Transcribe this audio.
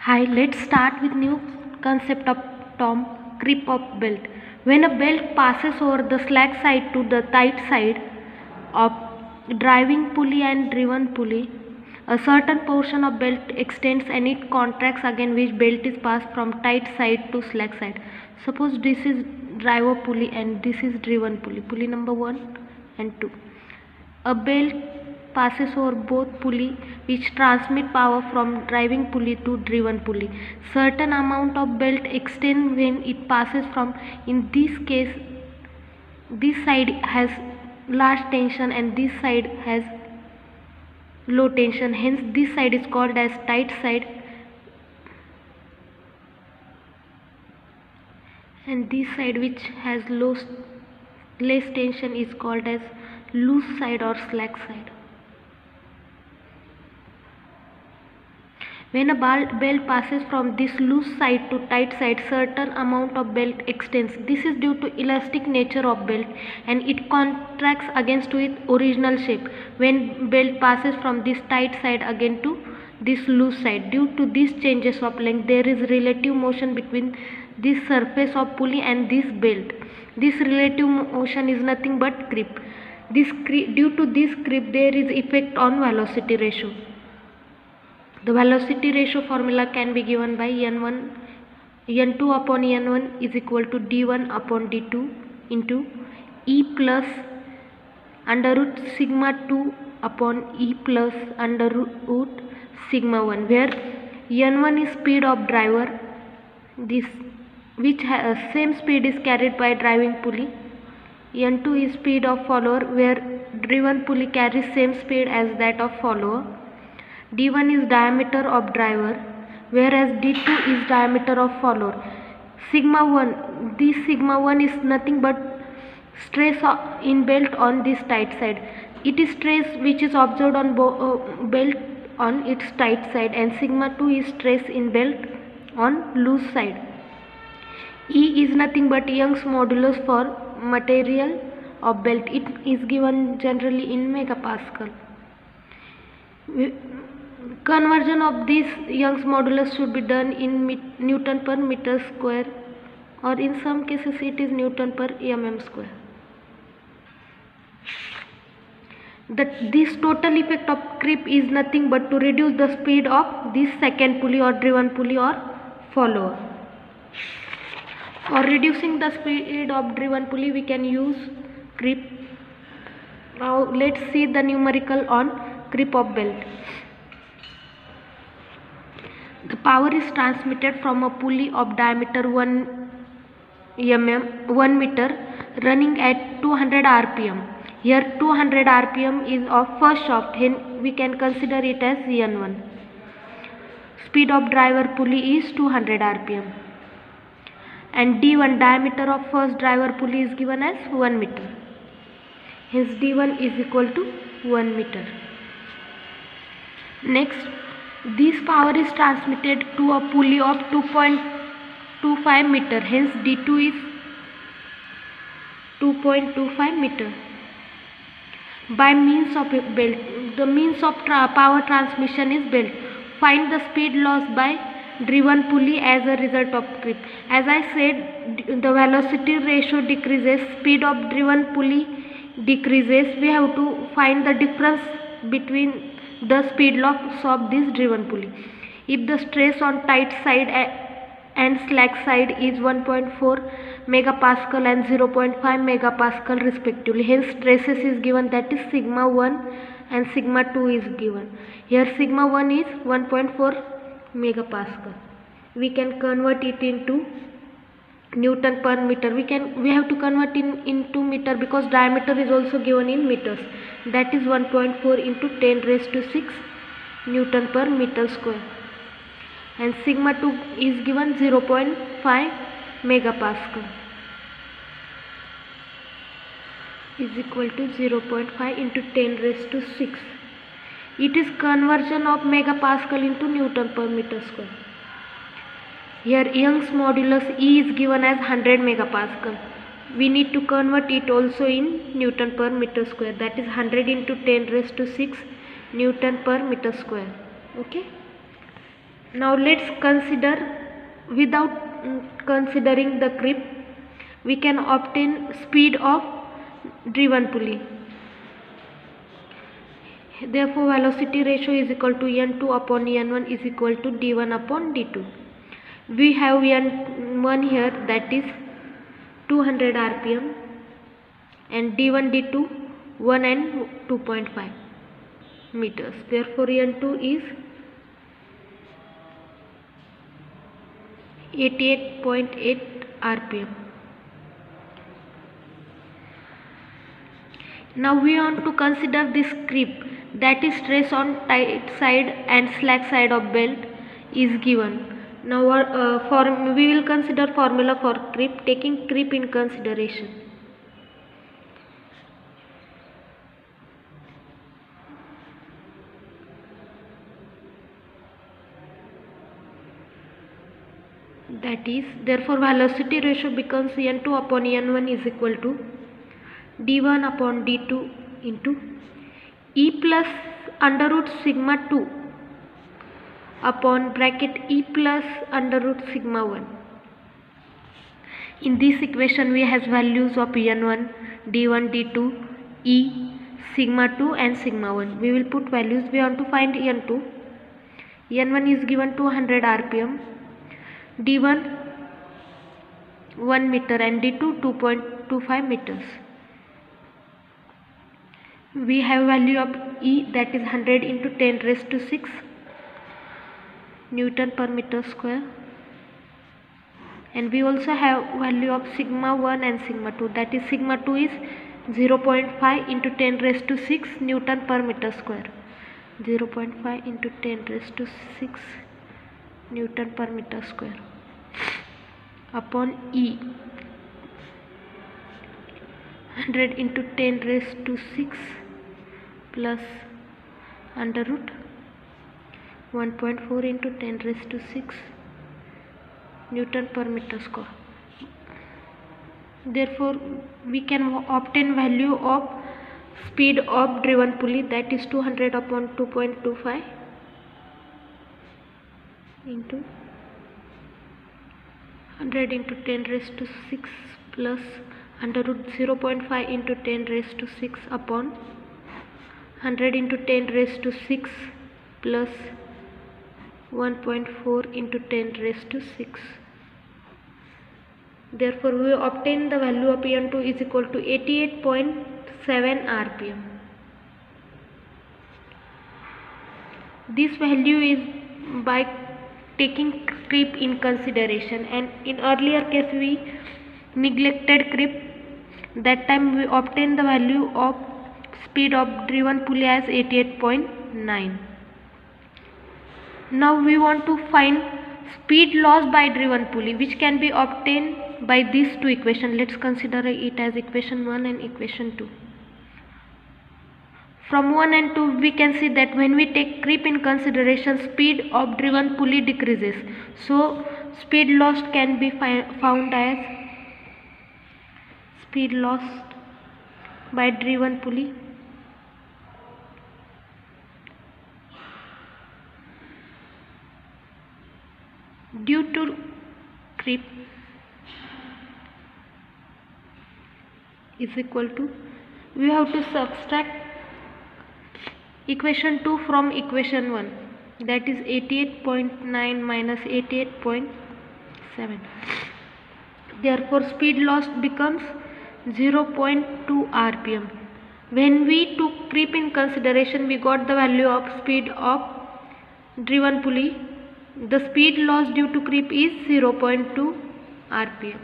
Hi, let's start with new concept of term grip of belt. When a belt passes over the slack side to the tight side of driving pulley and driven pulley, a certain portion of belt extends and it contracts again, which belt is passed from tight side to slack side. Suppose this is driver pulley and this is driven pulley, pulley number 1 and 2. A belt passes over both pulley which transmit power from driving pulley to driven pulley. Certain amount of belt extends when it passes from, in this case, this side has large tension and this side has low tension. Hence, this side is called as tight side and this side which has less tension is called as loose side or slack side. When a belt passes from this loose side to tight side, certain amount of belt extends. This is due to elastic nature of belt and it contracts against its original shape when belt passes from this tight side again to this loose side. Due to these changes of length, there is relative motion between this surface of pulley and this belt. This relative motion is nothing but creep. Due to this creep, there is effect on velocity ratio. The velocity ratio formula can be given by n2 upon n1 is equal to d1 upon d2 into E plus under root sigma 2 upon E plus under root sigma 1, where n1 is speed of driver, this which same speed is carried by driving pulley. n2 is speed of follower, where driven pulley carries same speed as that of follower. d1 is diameter of driver, whereas d2 is diameter of follower. Sigma 1, this sigma 1 is nothing but stress in belt on this tight side. It is stress which is observed on belt on its tight side, and sigma 2 is stress in belt on loose side. E is nothing but Young's modulus for material of belt. It is given generally in megapascal. Conversion of this Young's modulus should be done in Newton per meter square, or in some cases it is Newton per mm square. This total effect of creep is nothing but to reduce the speed of this second pulley or driven pulley or follower. For reducing the speed of driven pulley, we can use creep. Now let's see the numerical on creep of belt. The power is transmitted from a pulley of diameter 1 meter running at 200 rpm. Here 200 rpm is of first shaft, hence we can consider it as n1. Speed of driver pulley is 200 rpm. And d1, diameter of first driver pulley, is given as 1 meter. Hence d1 is equal to 1 meter. Next, this power is transmitted to a pulley of 2.25 meter. Hence d2 is 2.25 meter. By means of a belt, the means of power transmission is belt. Find the speed loss by driven pulley as a result of creep. As I said, the velocity ratio decreases, speed of driven pulley decreases. We have to find the difference between the speed loss of this driven pulley. If the stress on tight side and slack side is 1.4 megapascal and 0.5 megapascal respectively, hence stresses is given, that is sigma 1 and sigma 2 is given. Here sigma 1 is 1.4 megapascal. We can convert it into Newton per meter. We have to convert into meter because diameter is also given in meters. That is 1.4 into 10 raised to 6 Newton per meter square. And sigma 2 is given 0.5 megapascal is equal to 0.5 into 10 raised to 6. It is conversion of megapascal into Newton per meter square. Here Young's modulus E is given as 100 megapascal. We need to convert it also in Newton per meter square. That is 100 into 10 raised to 6 Newton per meter square. Okay. Now let's consider, without considering the creep, we can obtain speed of driven pulley. Therefore velocity ratio is equal to n2 upon n1 is equal to d1 upon d2. We have n1 here, that is 200 rpm, and d1 d2 1 and 2.5 meters. Therefore n2 is 88.8 rpm. Now we want to consider this creep, that is stress on tight side and slack side of belt is given. Now we will consider formula for creep, taking creep in consideration. That is, therefore velocity ratio becomes n2 upon n1 is equal to d1 upon d2 into E plus under root sigma 2 upon bracket E plus under root sigma 1. In this equation we has values of n1, d1, d2, E, sigma 2 and sigma 1. We will put values. We want to find n2. n1 is given 200 rpm, d1 1 meter and d2 2.25 meters. We have value of E, that is 100 into 10 raised to 6 Newton per meter square, and we also have value of sigma 1 and sigma 2, that is sigma 2 is 0.5 into 10 raised to 6 Newton per meter square. 0.5 into 10 raised to 6 Newton per meter square upon E, 100 into 10 raised to 6 plus under root 1.4 into 10 raised to 6 Newton per meter square. Therefore we can obtain value of speed of driven pulley, that is 200 upon 2.25 into 100 into 10 raised to 6 plus under root 0.5 into 10 raised to 6 upon 100 into 10 raised to 6 plus 1.4 into 10 raised to 6. Therefore we obtain the value of n2 is equal to 88.7 rpm. This value is by taking creep in consideration, and in earlier case we neglected creep. That time we obtained the value of speed of driven pulley as 88.9. Now we want to find speed loss by driven pulley, which can be obtained by these two equations. Let's consider it as equation 1 and equation 2. From 1 and 2 we can see that when we take creep in consideration, speed of driven pulley decreases. So speed loss can be found as speed loss by driven pulley due to creep is equal to, we have to subtract equation 2 from equation 1, that is 88.9 minus 88.7. Therefore speed loss becomes 0.2 rpm. When we took creep in consideration, we got the value of speed of driven pulley. The speed loss due to creep is 0.2 rpm.